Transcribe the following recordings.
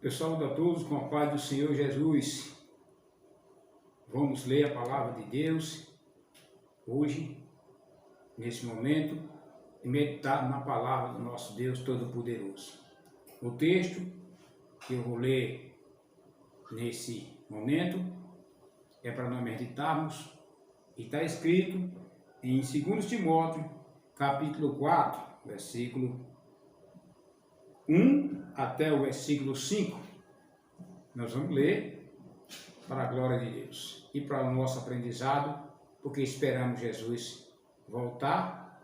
Eu saúdo a todos com a paz do Senhor Jesus. Vamos ler a palavra de Deus hoje, nesse momento, e meditar na palavra do nosso Deus Todo-Poderoso. O texto que eu vou ler nesse momento é para nós meditarmos e está escrito em 2 Timóteo, capítulo 4, versículo 1 até o versículo 5. Nós vamos ler para a glória de Deus e para o nosso aprendizado, porque esperamos Jesus voltar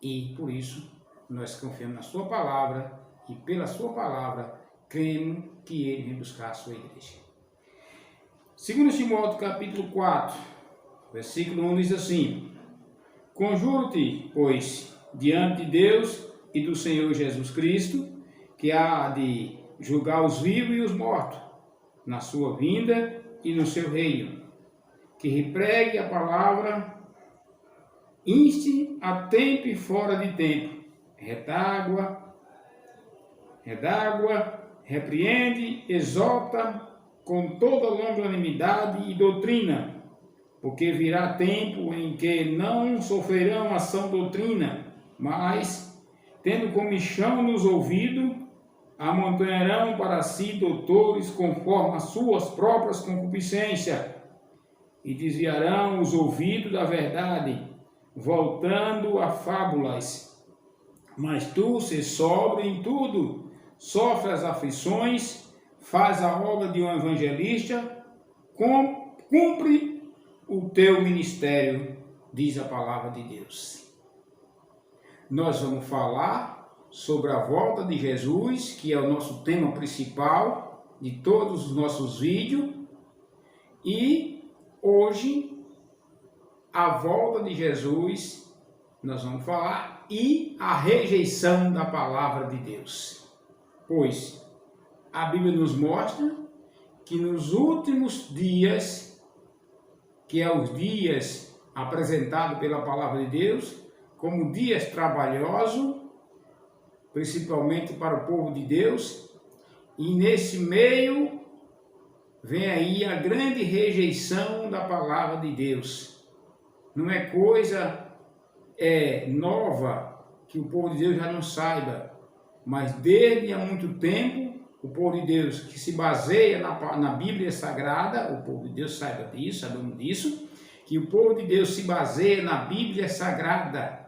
e por isso nós confiamos na sua palavra e pela sua palavra cremos que ele vem buscar a sua igreja. 2 Timóteo capítulo 4, versículo 1 diz assim: Conjuro-te, pois, diante de Deus e do Senhor Jesus Cristo, que há de julgar os vivos e os mortos, na sua vinda e no seu reino, que repregue a palavra, inste a tempo e fora de tempo, redágua, repreende, exorta com toda longanimidade e doutrina, porque virá tempo em que não sofrerão ação doutrina, mas, tendo comichão nos ouvidos, amontoarão para si doutores conforme as suas próprias concupiscências, e desviarão os ouvidos da verdade, voltando a fábulas. Mas tu, se sóbrio em tudo, sofre as aflições, faz a obra de um evangelista, cumpre o teu ministério, diz a palavra de Deus. Nós vamos falar sobre a volta de Jesus, que é o nosso tema principal de todos os nossos vídeos, e hoje a volta de Jesus nós vamos falar e a rejeição da palavra de Deus. Pois a Bíblia nos mostra que nos últimos dias, que é os dias apresentados pela palavra de Deus como dias trabalhosos, principalmente para o povo de Deus, e nesse meio vem aí a grande rejeição da palavra de Deus. Não é coisa nova que o povo de Deus já não saiba, mas desde há muito tempo o povo de Deus que se baseia na Bíblia Sagrada, o povo de Deus saiba disso, sabemos disso, que o povo de Deus se baseia na Bíblia Sagrada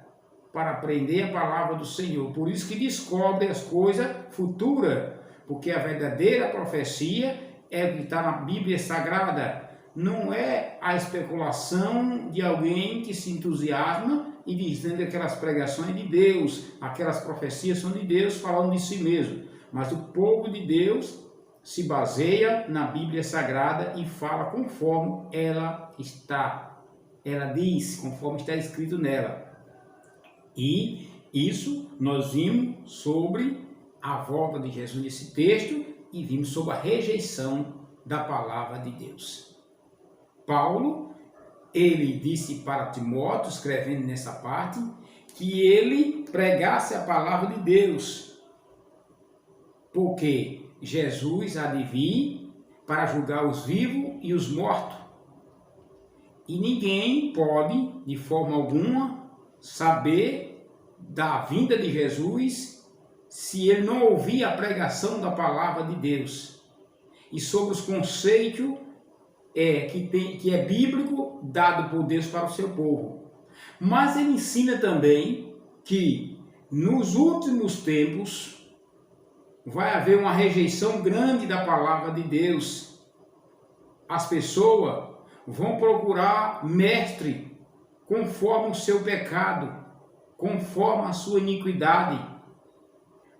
para aprender a palavra do Senhor. Por isso que descobre as coisas futuras, porque a verdadeira profecia é o que está na Bíblia Sagrada. Não é a especulação de alguém que se entusiasma e dizendo que aquelas pregações de Deus, aquelas profecias são de Deus falando de si mesmo. Mas o povo de Deus se baseia na Bíblia Sagrada e fala conforme ela está. Ela diz conforme está escrito nela. E isso nós vimos sobre a volta de Jesus nesse texto e vimos sobre a rejeição da palavra de Deus. Paulo, ele disse para Timóteo, escrevendo nessa parte, que ele pregasse a palavra de Deus, porque Jesus há de vir para julgar os vivos e os mortos. E ninguém pode, de forma alguma, saber da vinda de Jesus se ele não ouvir a pregação da palavra de Deus e sobre os conceitos que é bíblico dado por Deus para o seu povo. Mas ele ensina também que nos últimos tempos vai haver uma rejeição grande da palavra de Deus. As pessoas vão procurar mestre conforme o seu pecado, conforme a sua iniquidade,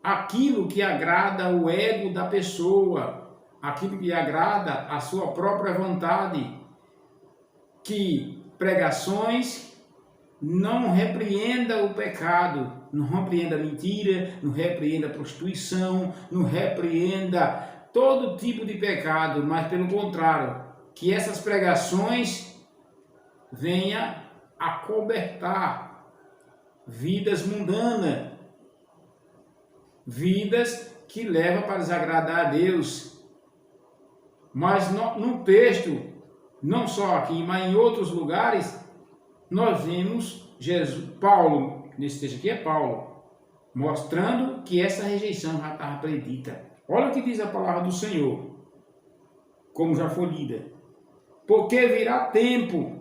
aquilo que agrada o ego da pessoa, aquilo que agrada a sua própria vontade, que pregações não repreenda o pecado, não repreenda a mentira, não repreenda a prostituição, não repreenda todo tipo de pecado, mas pelo contrário, que essas pregações venham acobertar vidas mundanas, vidas que levam para desagradar a Deus. Mas no texto, não só aqui, mas em outros lugares, nós vemos Paulo, nesse texto aqui é Paulo, mostrando que essa rejeição já estava predita. Olha o que diz a palavra do Senhor, como já foi lida. Porque virá tempo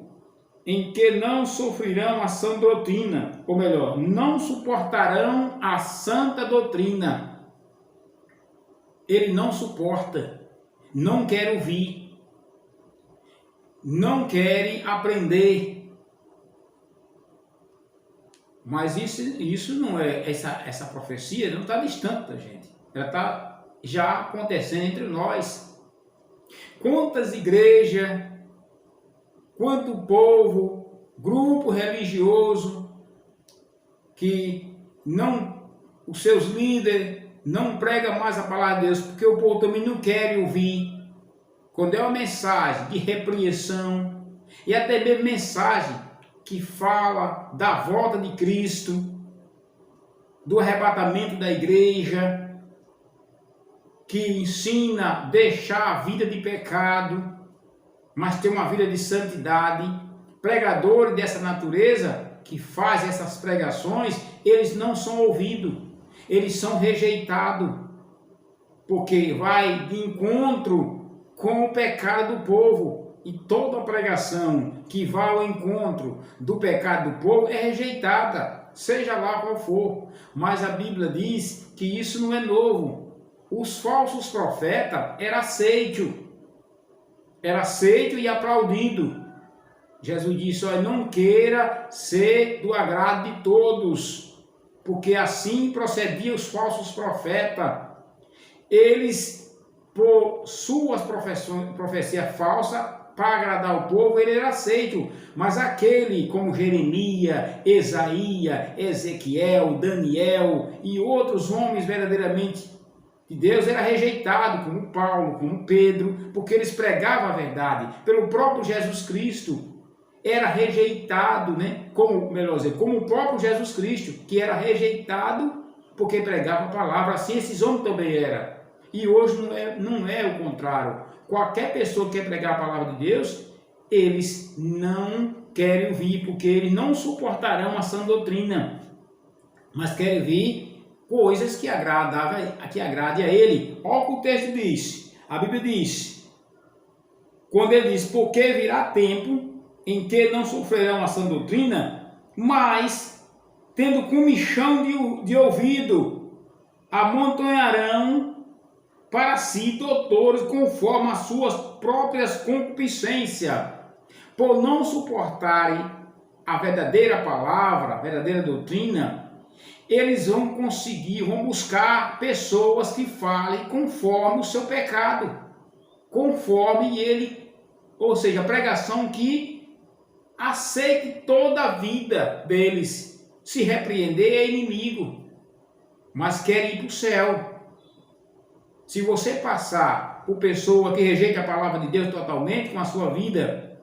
em que não sofrerão a sã doutrina, ou melhor, não suportarão a santa doutrina. Ele não suporta, não quer ouvir, não quer aprender. Mas isso não é, essa profecia não está distante da gente, ela está já acontecendo entre nós. Quantas igrejas, quanto povo, grupo religioso, que não, os seus líderes não pregam mais a palavra de Deus, porque o povo também não quer ouvir. Quando é uma mensagem de repreensão, e até mesmo mensagem que fala da volta de Cristo, do arrebatamento da igreja, que ensina a deixar a vida de pecado, mas ter uma vida de santidade. Pregadores dessa natureza que fazem essas pregações, eles não são ouvidos, eles são rejeitados, porque vai de encontro com o pecado do povo. E toda pregação que vá ao encontro do pecado do povo é rejeitada, seja lá qual for. Mas a Bíblia diz que isso não é novo. Os falsos profetas eram aceitos. Era aceito e aplaudido. Jesus disse, olha, não queira ser do agrado de todos, porque assim procediam os falsos profetas. Eles, por suas profecias falsas, para agradar o povo, ele era aceito. Mas aquele como Jeremias, Isaías, Ezequiel, Daniel e outros homens verdadeiramente de Deus, era rejeitado, como Paulo, como Pedro, porque eles pregavam a verdade. Pelo próprio Jesus Cristo, era rejeitado, né? Melhor dizer, como o próprio Jesus Cristo, que era rejeitado porque pregava a palavra. Assim esses homens também eram. E hoje não é o contrário. Qualquer pessoa que quer pregar a palavra de Deus, eles não querem ouvir, porque eles não suportarão a sã doutrina, mas querem ouvir coisas que agrade a ele. Olha o que o texto diz. A Bíblia diz, quando ele diz, porque virá tempo em que não sofrerão a sã doutrina, mas, tendo comichão de ouvido, amontoarão para si doutores conforme as suas próprias concupiscências, por não suportarem a verdadeira palavra, a verdadeira doutrina. Eles vão buscar pessoas que falem conforme o seu pecado, conforme ele, ou seja, a pregação que aceite toda a vida deles. Se repreender é inimigo, mas quer ir para o céu. Se você passar por pessoa que rejeita a palavra de Deus totalmente com a sua vida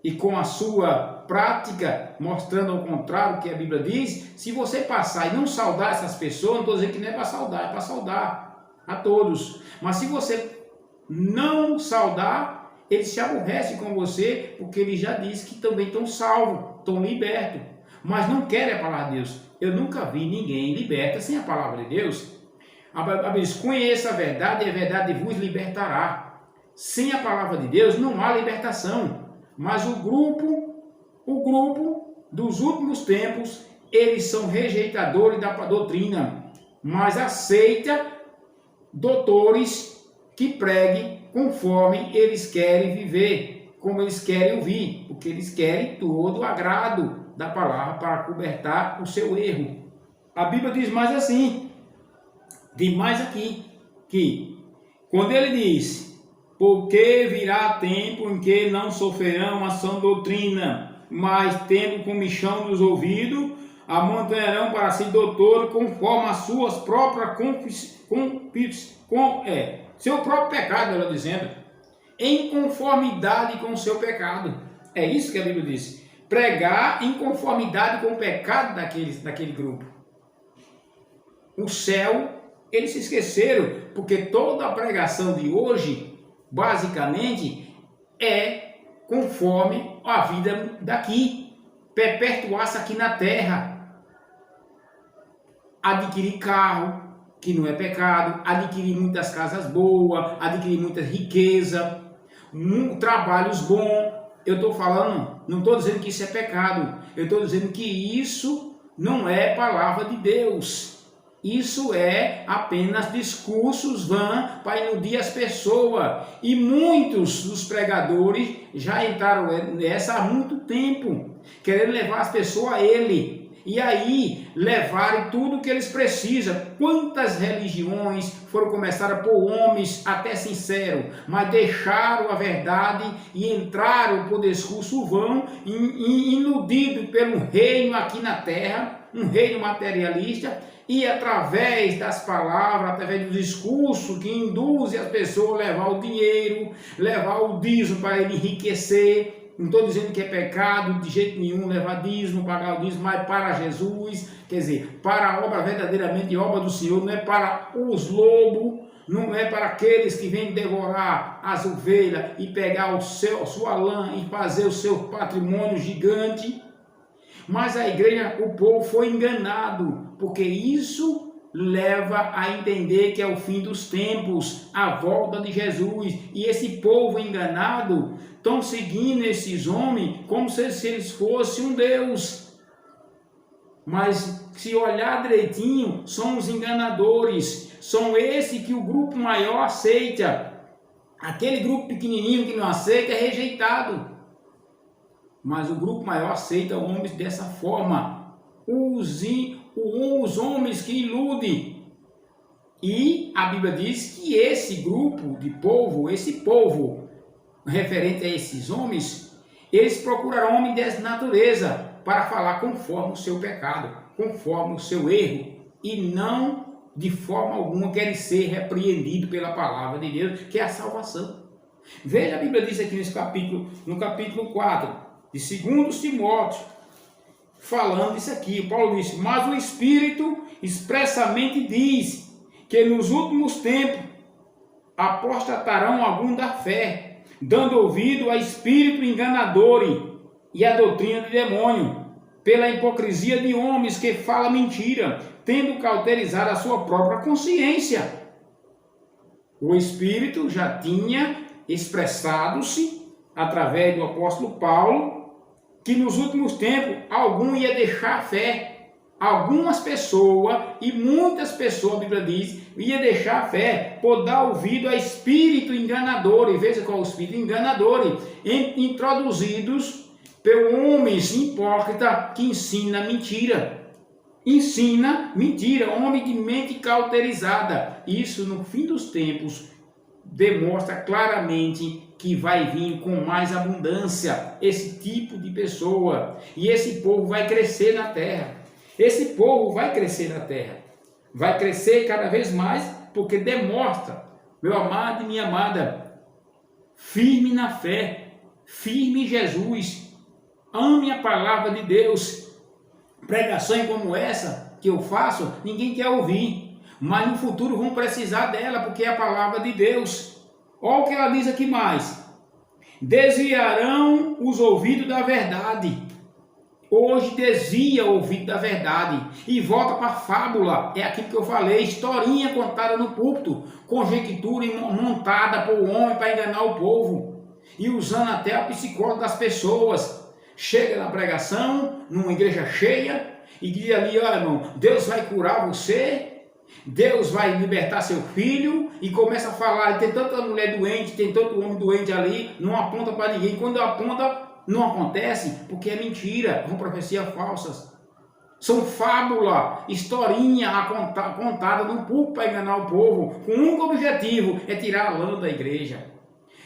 e com a sua prática, mostrando ao contrário do que a Bíblia diz, se você passar e não saudar essas pessoas, não estou dizendo que não é para saudar, é para saudar a todos. Mas se você não saudar, eles se aborrecem com você, porque ele já disse que também estão salvos, estão libertos, mas não querem a palavra de Deus. Eu nunca vi ninguém liberto sem a palavra de Deus. A Bíblia diz, conheça a verdade e a verdade vos libertará. Sem a palavra de Deus não há libertação. Mas o grupo dos últimos tempos, eles são rejeitadores da doutrina, mas aceita doutores que preguem conforme eles querem viver, como eles querem ouvir, porque eles querem todo o agrado da palavra para cobertar o seu erro. A Bíblia diz mais assim, diz mais aqui, que quando ele diz, porque virá tempo em que não sofrerão a sã doutrina, mas tendo comichão dos ouvidos, amontoarão para si doutores conforme as suas próprias seu próprio pecado, ela dizendo, em conformidade com o seu pecado. É isso que a Bíblia diz. Pregar em conformidade com o pecado daquele grupo. o céu, eles se esqueceram, porque toda a pregação de hoje, basicamente, é conforme a vida daqui, perpetuar-se aqui na terra, adquirir carro, que não é pecado, adquirir muitas casas boas, adquirir muita riqueza, trabalhos bons. Eu estou falando, não estou dizendo que isso é pecado, eu estou dizendo que isso não é palavra de Deus. Isso é apenas discursos vãos para iludir as pessoas. E muitos dos pregadores já entraram nessa há muito tempo, querendo levar as pessoas a ele. E aí levarem tudo o que eles precisam. Quantas religiões foram começadas por homens até sinceros, mas deixaram a verdade e entraram por discurso vão, iludido pelo reino aqui na terra, um reino materialista, e através das palavras, através do discurso que induzem as pessoas a levar o dinheiro, levar o dízimo para ele enriquecer. Não estou dizendo que é pecado de jeito nenhum levar dízimo, pagar o dízimo, mas para Jesus, quer dizer, para a obra verdadeiramente obra do Senhor, não é para os lobos, não é para aqueles que vêm devorar as ovelhas e pegar a sua lã e fazer o seu patrimônio gigante. Mas a igreja, o povo foi enganado, porque isso leva a entender que é o fim dos tempos, a volta de Jesus. E esse povo enganado estão seguindo esses homens como se eles fossem um Deus. Mas se olhar direitinho, são os enganadores, são esse que o grupo maior aceita. Aquele grupo pequenininho que não aceita é rejeitado. Mas o grupo maior aceita homens dessa forma, os homens que iludem. E a Bíblia diz que esse grupo de povo, esse povo referente a esses homens, eles procurarão homens dessa natureza para falar conforme o seu pecado, conforme o seu erro, e não de forma alguma querem ser repreendidos pela palavra de Deus, que é a salvação. Veja, a Bíblia diz aqui no capítulo 4, de 2 Timóteo, falando isso aqui, Paulo disse: mas o Espírito expressamente diz que nos últimos tempos apostatarão alguns da fé, dando ouvido a espírito enganador e a doutrina de demônio, pela hipocrisia de homens que falam mentira, tendo cauterizado a sua própria consciência. O Espírito já tinha expressado-se através do apóstolo Paulo que nos últimos tempos algum ia deixar a fé. Algumas pessoas, e muitas pessoas, a Bíblia diz, ia deixar a fé por dar ouvido a espírito enganador. E veja qual é o espírito enganador, introduzidos por homens hipócritas que ensina mentira. Ensina mentira, homem de mente cauterizada. Isso no fim dos tempos demonstra claramente que vai vir com mais abundância esse tipo de pessoa. E esse povo vai crescer na terra. Esse povo vai crescer na terra. Vai crescer cada vez mais, porque demonstra, meu amado e minha amada, firme na fé, firme em Jesus, ame a palavra de Deus. Pregação como essa que eu faço, ninguém quer ouvir, mas no futuro vão precisar dela, porque é a palavra de Deus. Olha o que ela diz aqui mais: desviarão os ouvidos da verdade. Hoje desvia o ouvido da verdade e volta para a fábula. É aquilo que eu falei, historinha contada no púlpito, conjectura montada por homem para enganar o povo, e usando até a psicóloga das pessoas. Chega na pregação, numa igreja cheia, e diz ali: ó, irmão, Deus vai curar você, Deus vai libertar seu filho, e começa a falar, tem tanta mulher doente, tem tanto homem doente ali, não aponta para ninguém. Quando aponta, não acontece, porque é mentira, são profecias falsas. São fábula, historinha contada num púlpito para enganar o povo, com um único objetivo, é tirar a lã da igreja.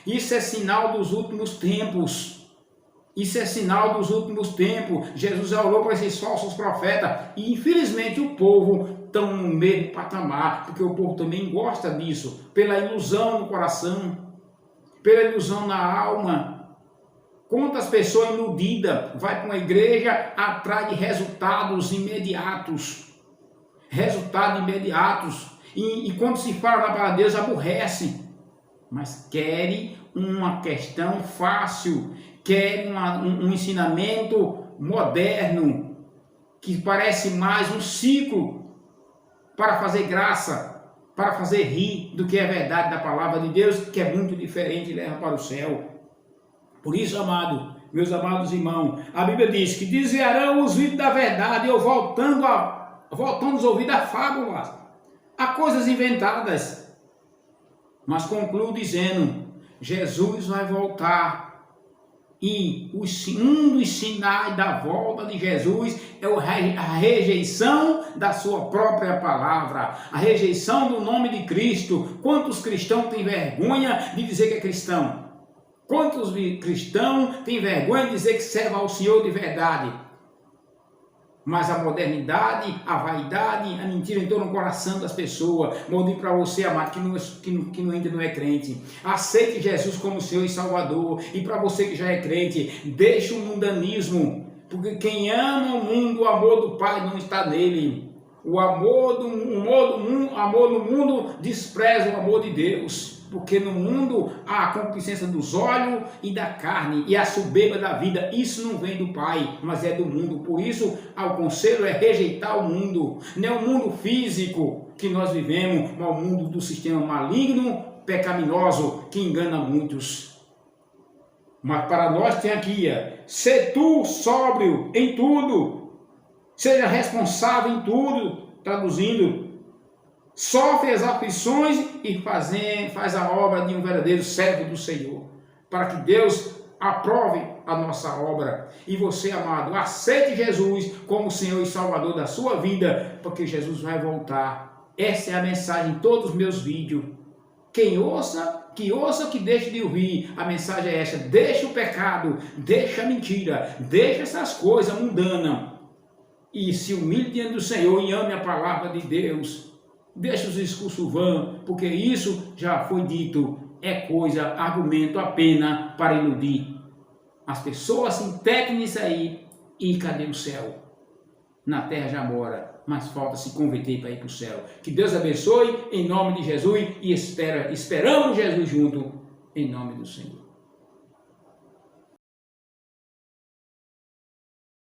Isso é sinal dos últimos tempos. Isso é sinal dos últimos tempos. Jesus olhou para esses falsos profetas, e infelizmente o povo estão no mesmo patamar, porque o povo também gosta disso, pela ilusão no coração, pela ilusão na alma. Quantas pessoas iludidas vai para uma igreja atrás de resultados imediatos, resultados imediatos. E quando se fala na palavra de Deus, aborrece. Mas querem uma questão fácil, querem um ensinamento moderno, que parece mais um ciclo para fazer graça, para fazer rir do que é verdade da palavra de Deus, que é muito diferente e leva para o céu. Por isso, amado, meus amados irmãos, a Bíblia diz que desviarão os ouvidos da verdade, eu voltando os ouvidos a fábulas, a coisas inventadas. Mas concluo dizendo, Jesus vai voltar. E um dos sinais da volta de Jesus é a rejeição da sua própria palavra, a rejeição do nome de Cristo. Quantos cristãos têm vergonha de dizer que é cristão? Quantos cristãos têm vergonha de dizer que serve ao Senhor de verdade? Mas a modernidade, a vaidade, a mentira entrou no coração das pessoas. Vou dizer para você, amado, que ainda não é crente. Aceite Jesus como Senhor e Salvador. E para você que já é crente, deixe o mundanismo. Porque quem ama o mundo, o amor do Pai não está nele. O amor no mundo despreza o amor de Deus. Porque no mundo há a concupiscência dos olhos e da carne e a soberba da vida. Isso não vem do Pai, mas é do mundo. Por isso, o conselho é rejeitar o mundo. Não é o mundo físico que nós vivemos, mas o mundo do sistema maligno, pecaminoso, que engana muitos. Mas para nós tem aqui, ser tu sóbrio em tudo, seja responsável em tudo, traduzindo. Sofre as aflições e faz a obra de um verdadeiro servo do Senhor, para que Deus aprove a nossa obra. E você, amado, aceite Jesus como Senhor e Salvador da sua vida, porque Jesus vai voltar. Essa é a mensagem em todos os meus vídeos. Quem ouça, que deixe de ouvir. A mensagem é essa: deixa o pecado, deixa a mentira, deixa essas coisas mundanas e se humilhe diante do Senhor e ame a palavra de Deus. Deixa os discursos vãos, porque isso já foi dito, é coisa, argumento apenas para iludir. As pessoas se integram nisso aí, e cadê o céu? Na terra já mora, mas falta se converter para ir para o céu. Que Deus abençoe, em nome de Jesus, e esperamos Jesus junto, em nome do Senhor.